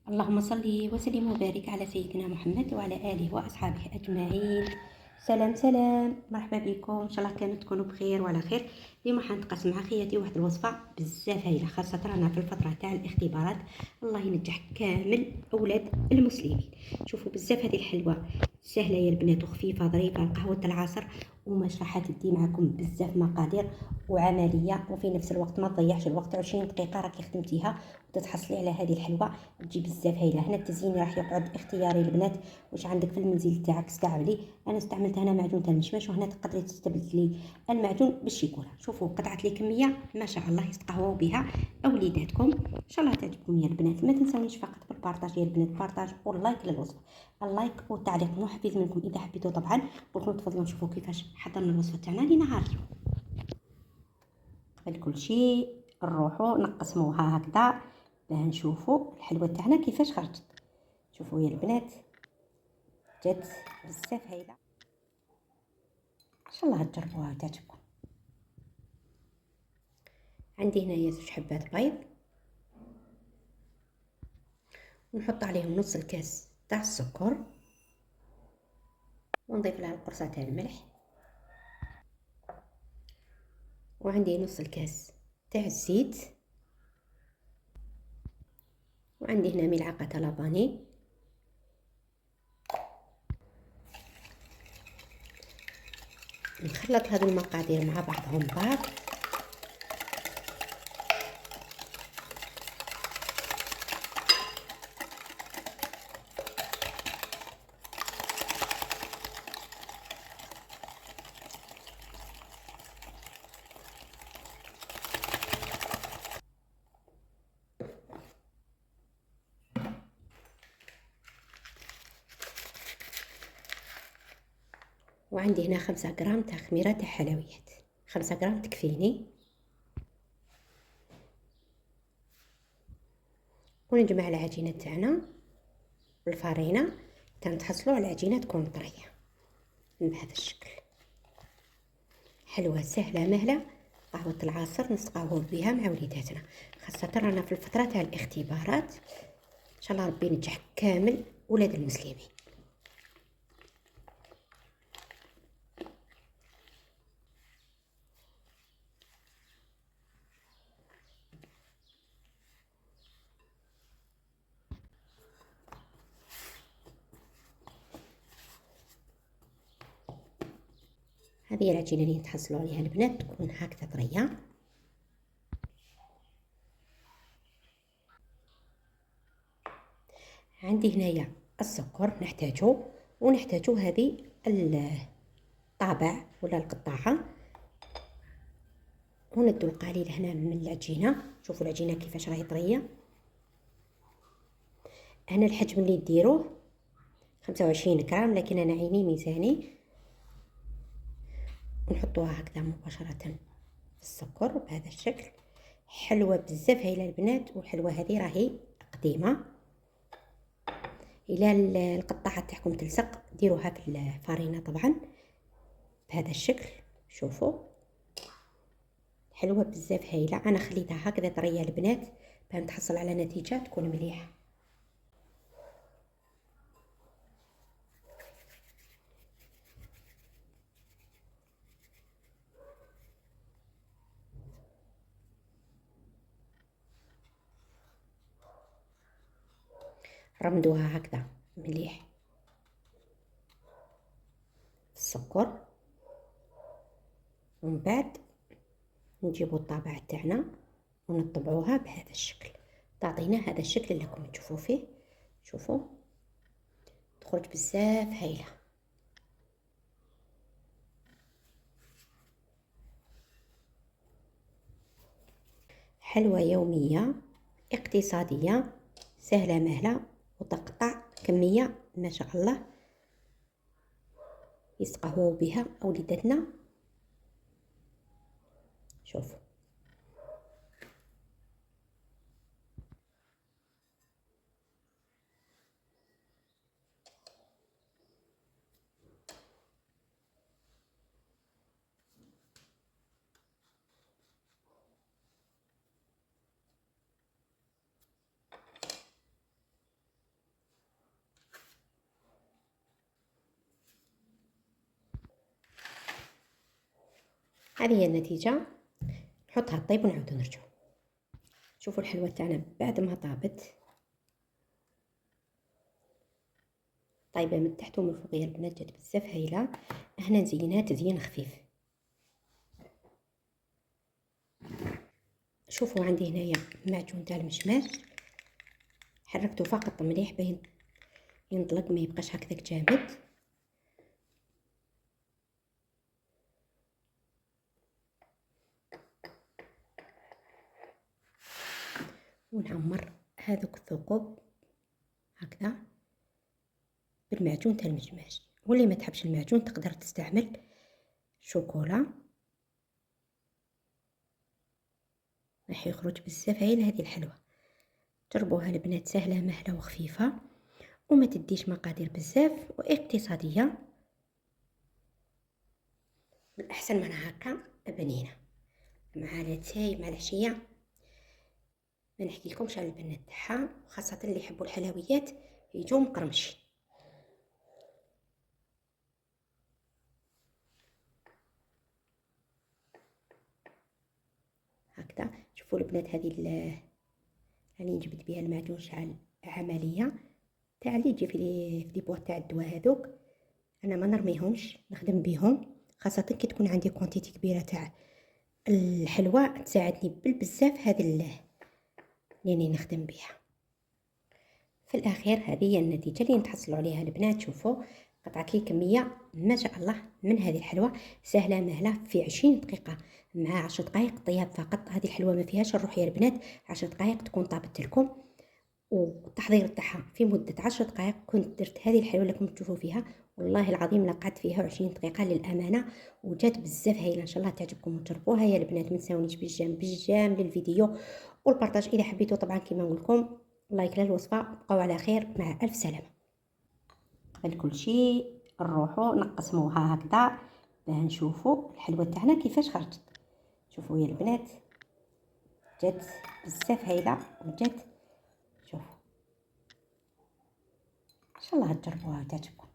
اللهم صل وسلم وبارك على سيدنا محمد وعلى آله وأصحابه أجمعين. سلام سلام، مرحبا بكم، إن شاء الله كانوا تكونوا بخير وعلى خير. اليوم حنتقاسم مع خياتي واحد الوصفة بزاف هايلة، خاصة رانا في الفترة تاع الاختبارات. الله ينجح كامل أولاد المسلمين. شوفوا بزاف هذه الحلوة سهلة يا البنات وخفيفة ظريفة، قهوة العصر، وماش راح تدي معكم بزاف مقادير وعملية، وفي نفس الوقت ما تضيعش الوقت. 20 دقيقة راكي خدمتيها وتتحصلي على هذه الحلوة تجي بزاف هايله. هنا التزيين راح يقعد اختياري البنات، واش عندك في المنزل تاعك استعملي. انا استعملت هنا معجون تاع المشماش، وهنا تقدري تستبدلي المعجون بالشيكولا. شوفوا قطعت لي كميه ما شاء الله يتقهواو بها اوليداتكم. ان شاء الله تعجبكم يا البنات. ما تنسونيش فقط بالبارطاج يا البنات، بارطاج واللايك للوصفه، اللايك والتعليق محفز منكم اذا حبيتوا طبعا. ولكم تفضلوا نشوفوا كيفاش حضرنا الوصفه تاعنا لنهار اليوم. قبل كل شيء نروحوا نقسموها هكذا باه نشوفوا الحلوه تاعنا كيفاش خرجت. شوفوا يا البنات جات بزاف هايله، ان شاء الله تجربوها وتعجبكم. عندي هنايا 2 حبات بيض، ونحط عليهم نص الكاس تاع السكر، ونضيف لها القرصه تاع الملح، وعندي نص الكاس تاع الزيت، وعندي هنا ملعقه لافاني. نخلط هذو المقادير مع بعضهم بعض. وعندي هنا 5 غرام تاع خميره تاع حلويات، 5 غرام تكفيني. ونجمع العجينه تاعنا بالفارينه حتى نتحصلوا على عجينه تكون طريه بهذا الشكل. حلوه سهله مهله، قهوه العصر نستقهوه بها مع وليداتنا، خاصه رانا في الفتره تاع الاختبارات. ان شاء الله ربي ينجح كامل ولاد المسلمين. هذه العجينه اللي نتحصلوا عليها البنات تكون هكذا طريه. عندي هنايا السكر نحتاجه، ونحتاجو هذه الطابع ولا القطاعه، وندو القليل هنا من العجينه. شوفوا العجينه كيفاش راهي طريه. هنا الحجم اللي ديروه 25 غرام، لكن انا عيني ميزاني. ونحطوها هكذا مباشره في السكر بهذا الشكل. حلوه بزاف هايله البنات، والحلوه هذه راهي قديمه. الى القطاعه تاعكم تلصق ديروها في الفارينه طبعا بهذا الشكل. شوفوا حلوه بزاف هايله. انا خليتها هكذا طريه البنات باه نتحصل على نتيجه تكون مليحه. رمدوها هكذا مليح السكر، ومن بعد نجيبو الطابع تاعنا ونطبعوها بهذا الشكل. تعطينا هذا الشكل اللي راكم تشوفوا فيه. شوفوا تخرج بزاف هايله. حلوه يوميه اقتصاديه سهله مهله، وتقطع كميه ما شاء الله يستقهوا بها اوليداتنا. شوفوا هذه هي النتيجه. نحطها طيب ونعاودو نرجعو. شوفوا الحلوه تاعنا بعد ما طابت طايبه من التحت ومن الفوق، يا البنات جات بزاف هايله. هنا نزينها تزيين خفيف. شوفوا عندي هنايا معجون تاع المشماش، حركته فقط مليح باين ينطلق ما يبقاش هكذاك جامد. ونعمر هذوك الثقوب هكذا بالمعجون تاع المشماش. واللي ما تحبش المعجون تقدر تستعمل شوكولا، راح يخرج بزاف هايله هذه الحلوه. جربوها البنات، سهله مهله وخفيفه وما تديش مقادير بزاف واقتصاديه. من احسن منها هكا بنينه مع لاتاي مع العشيه. ما نحكي لكمش على البنات تاعها، خاصه اللي يحبوا الحلويات يجوا مقرمشين. هكذا شوفوا البنات، هذه اللي نجبد بها المعجون شحال عمليه، تاع اللي يجي في لي بواط تاع الدواء هذوك. انا ما نرميهمش، نخدم بهم، خاصه كي تكون عندي كونتيتي كبيره تاع الحلوى تساعدني بالبزاف هذه اللي نخدم بها. في الاخير هذه هي النتيجه اللي نتحصلوا عليها البنات. شوفوا قطعت لي كميه ما شاء الله من هذه الحلوى، سهله مهله في 20 دقيقه مع 10 دقائق طياب فقط. هذه الحلوى ما فيهاش الروح يا البنات، 10 دقائق تكون طابت لكم. والتحضير تاعها في مده 10 دقائق كنت درت هذه الحلوى اللي راكم تشوفوا فيها. والله العظيم لقعدت فيها 20 دقيقه للامانه، وجات بزاف هايله. ان شاء الله تعجبكم وتجربوها يا البنات. ما تنساونيش بالجام للفيديو والبارطاج اذا حبيتوا. طبعا كما نقول لكم لايك للوصفه. بقاو على خير، مع الف سلامه. قبل كل شيء نروحوا نقسموها هكذا باه نشوفوا الحلوه تاعنا كيفاش خرجت. شوفوا يا البنات جات بزاف هايله وجات. شوفوا ان شاء الله تجربوها وتعجبكم.